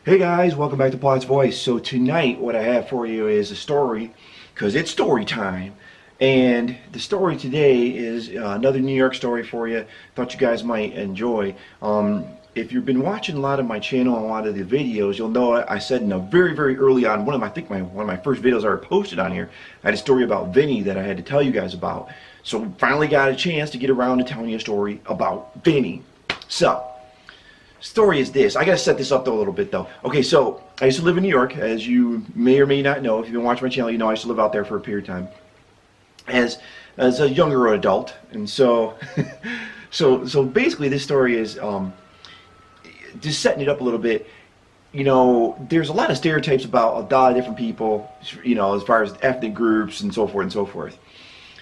Hey guys, welcome back to PlotsVoice. So tonight what I have for you is a story, because it's story time. And the story today is another New York story for you. Thought you guys might enjoy. If you've been watching a lot of my channel and a lot of the videos, you'll know I said in a very early on, one of my first videos I ever posted on here, I had a story about Vinny that I had to tell you guys about. So finally got a chance to get around to telling you a story about Vinny. So story is this. I gotta set this up though a little bit though. Okay, so I used to live in New York, as you may or may not know. If you've been watching my channel, you know I used to live out there for a period of time as a younger adult. And so so basically this story is just setting it up a little bit. You know, there's a lot of stereotypes about a lot of different people, you know, as far as ethnic groups and so forth and so forth.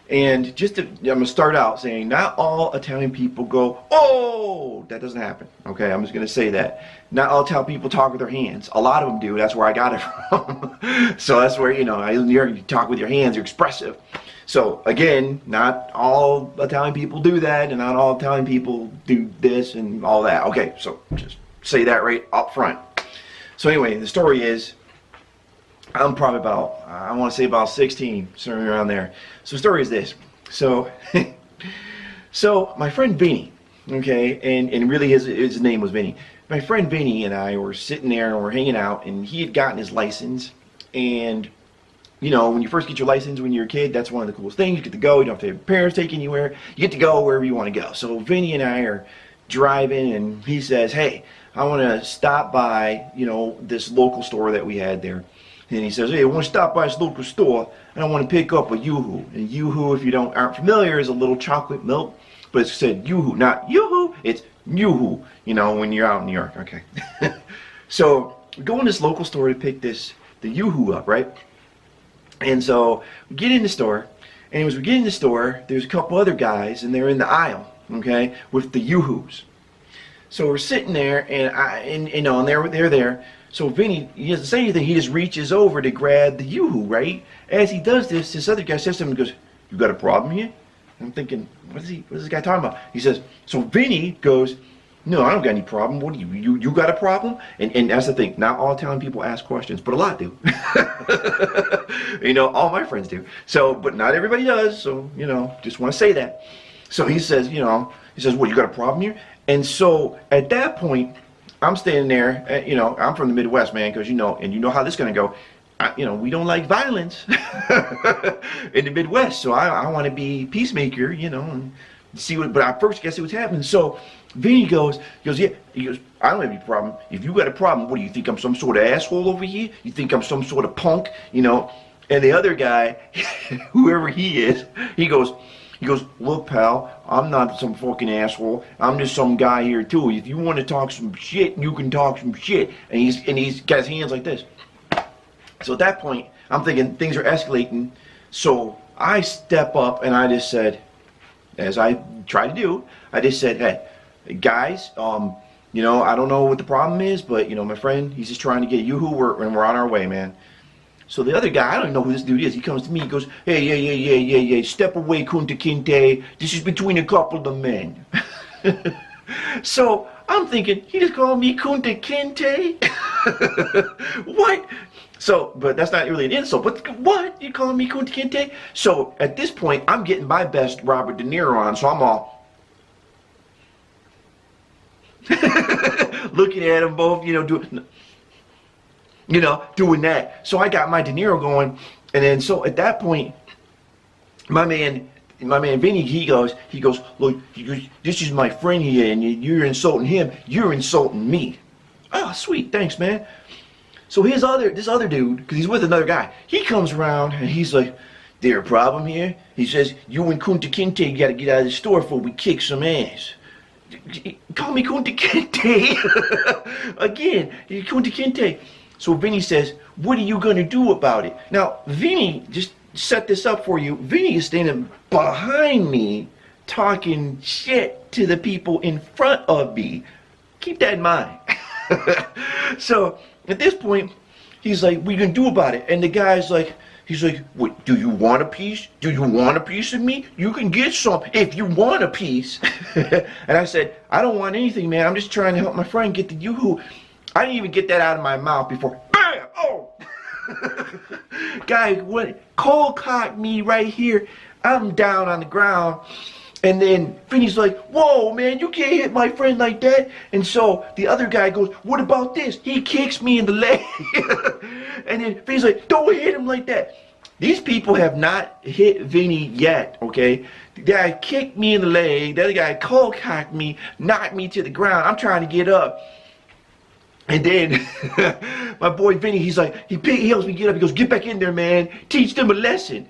And just I'm going to start out saying not all Italian people go, oh, that doesn't happen. Okay, I'm just going to say that. Not all Italian people talk with their hands. A lot of them do. That's where I got it from. So that's where, you know, in New York, you talk with your hands, you're expressive. So again, not all Italian people do that, and not all Italian people do this and all that. Okay, so just say that right up front. So anyway, the story is, I'm probably about, I want to say about 16, somewhere around there. So the story is this. So, so my friend Vinny, okay, and really his name was Vinny. My friend Vinny and I were sitting there and we're hanging out, and he had gotten his license. And you know, when you first get your license when you're a kid, that's one of the coolest things. You get to go. You don't have to have your parents take you anywhere. You get to go wherever you want to go. So Vinny and I are driving, and he says, "Hey, I want to stop by, you know, this local store that we had there." And he says, "Hey, I want to stop by this local store, and I want to pick up a Yoo-hoo." And Yoo-hoo, if you aren't familiar, is a little chocolate milk, but it's said Yoo-hoo, not Yoo-hoo. It's Yoo-hoo. You know, when you're out in New York. Okay. So we go in this local store to pick the Yoo-hoo up, right? And so we get in the store, and as we get in the store, there's a couple other guys, and they're in the aisle, okay, with the Yoo-hoos. So we're sitting there, and you know, and they're there. So Vinny, he doesn't say anything. He just reaches over to grab the Yoo-hoo, right? As he does this, this other guy says to him and goes, "You got a problem here?" I'm thinking, what is this guy talking about? He says, so Vinny goes, "No, I don't got any problem. What do you got a problem?" And that's the thing. Not all Italian people ask questions, but a lot do. You know, all my friends do. So, but not everybody does. So, you know, just want to say that. So he says, you know, "Well, you got a problem here?" And so at that point, I'm standing there. You know, I'm from the Midwest, man, because you know how this is gonna go. You know, we don't like violence in the Midwest. So I want to be peacemaker, you know, and see what. But I first guess what's happening. So Vinny goes, "Yeah." He goes, "I don't have any problem. If you got a problem, what do you think? I'm some sort of asshole over here? You think I'm some sort of punk? You know?" And the other guy, whoever he is, he goes, "Look, pal, I'm not some fucking asshole. I'm just some guy here too. If you want to talk some shit, you can talk some shit." And he's got his hands like this. So at that point, I'm thinking things are escalating. So I step up and I just said, as I try to do, I just said, "Hey, guys, you know, I don't know what the problem is, but you know, my friend, he's just trying to get Yoo-hoo, and we're on our way, man." So the other guy, I don't know who this dude is, he comes to me, he goes, "Hey, yeah, step away, Kunta Kinte. This is between a couple of men." So I'm thinking, he just called me Kunta Kinte? What? So, but that's not really an insult, but what? You calling me Kunta Kinte? So at this point, I'm getting my best Robert De Niro on, so I'm all looking at them both, you know, doing that. So I got my De Niro going, and then so at that point, my man Vinny, he goes, "Look, this is my friend here, and you're insulting him. You're insulting me." "Oh, sweet, thanks, man." So this other dude, because he's with another guy, he comes around and he's like, "There a problem here?" He says, "You and Kunta Kinte got to get out of the store before we kick some ass." Call me Kunta Kinte again, Kunta Kinte. So Vinny says, "What are you going to do about it?" Now, Vinny, just set this up for you. Vinny is standing behind me talking shit to the people in front of me. Keep that in mind. So at this point, he's like, "What are you going to do about it?" And the guy's like, he's like, "What, do you want a piece? Do you want a piece of me? You can get some if you want a piece." And I said, "I don't want anything, man. I'm just trying to help my friend get the Yoo-hoo." I didn't even get that out of my mouth before, bam! Oh! Guy went cold cocked me right here. I'm down on the ground. And then Vinny's like, whoa, man, you can't hit my friend like that. And so the other guy goes, what about this? He kicks me in the leg. And then Vinny's like, don't hit him like that. These people have not hit Vinny yet, okay? The guy kicked me in the leg. The other guy cold cocked me, knocked me to the ground. I'm trying to get up. And then my boy Vinny, he's like, he helps me get up. He goes, get back in there, man. Teach them a lesson.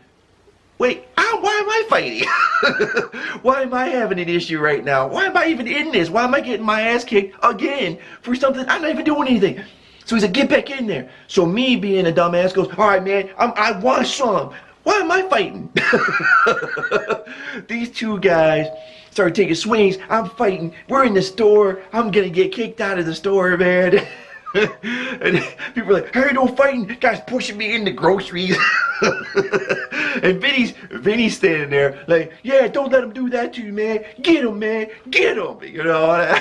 Wait, why am I fighting? Why am I having an issue right now? Why am I even in this? Why am I getting my ass kicked again for something I'm not even doing anything? So he said, get back in there. So me being a dumbass goes, all right, man, I want some. Why am I fighting? These two guys started taking swings. I'm fighting. We're in the store. I'm going to get kicked out of the store, man. And people are like, hey, no fighting. Guys pushing me in the groceries. And Vinny's standing there like, yeah, don't let him do that to you, man. Get him, man. Get him. You know.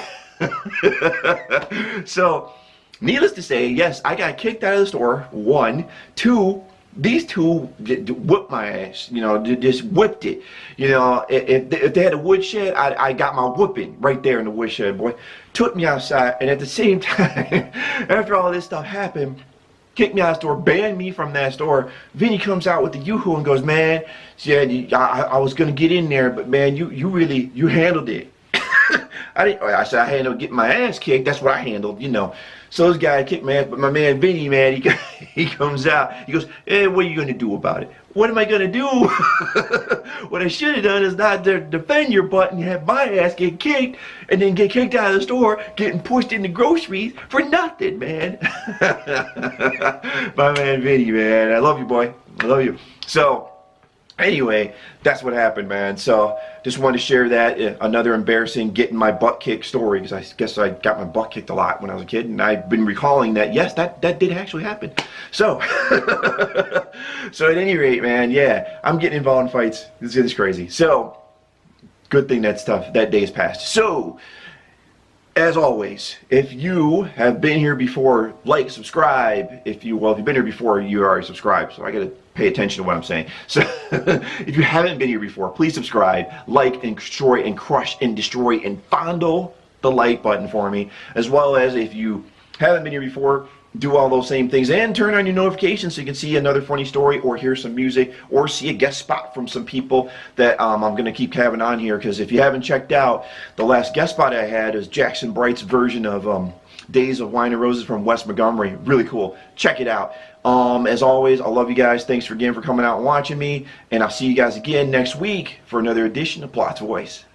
So, needless to say, yes, I got kicked out of the store. 1, 2. These two whipped my ass, you know, just whipped it. You know, if they had a woodshed, I got my whooping right there in the woodshed, boy. Took me outside, and at the same time, after all this stuff happened, kicked me out of the store, banned me from that store. Vinny comes out with the yoo-hoo and goes, man, yeah, I was going to get in there, but man, you handled it. I said I handled getting my ass kicked. That's what I handled, you know. So this guy kicked my ass, but my man Vinny, man, he comes out. He goes, hey, what are you going to do about it? What am I going to do? What I should have done is not defend your butt and have my ass get kicked and then get kicked out of the store, getting pushed in the groceries for nothing, man. My man Vinny, man. I love you, boy. I love you. So, anyway, that's what happened, man. So, just wanted to share that. Another embarrassing getting my butt kicked story, because I guess I got my butt kicked a lot when I was a kid, and I've been recalling that, yes, that did actually happen. So, so at any rate, man, yeah, I'm getting involved in fights. This is crazy. So, good thing that day's passed. So, as always, if you have been here before, like, subscribe. If you've been here before, you already subscribed. So I got to pay attention to what I'm saying. So if you haven't been here before, please subscribe, like, and destroy, and crush, and destroy, and fondle the like button for me. As well as if you haven't been here before, do all those same things and turn on your notifications so you can see another funny story or hear some music or see a guest spot from some people that I'm going to keep having on here. Because if you haven't checked out, the last guest spot I had is Jackson Bright's version of Days of Wine and Roses from West Montgomery. Really cool. Check it out. As always, I love you guys. Thanks again for coming out and watching me. And I'll see you guys again next week for another edition of Plot's Voice.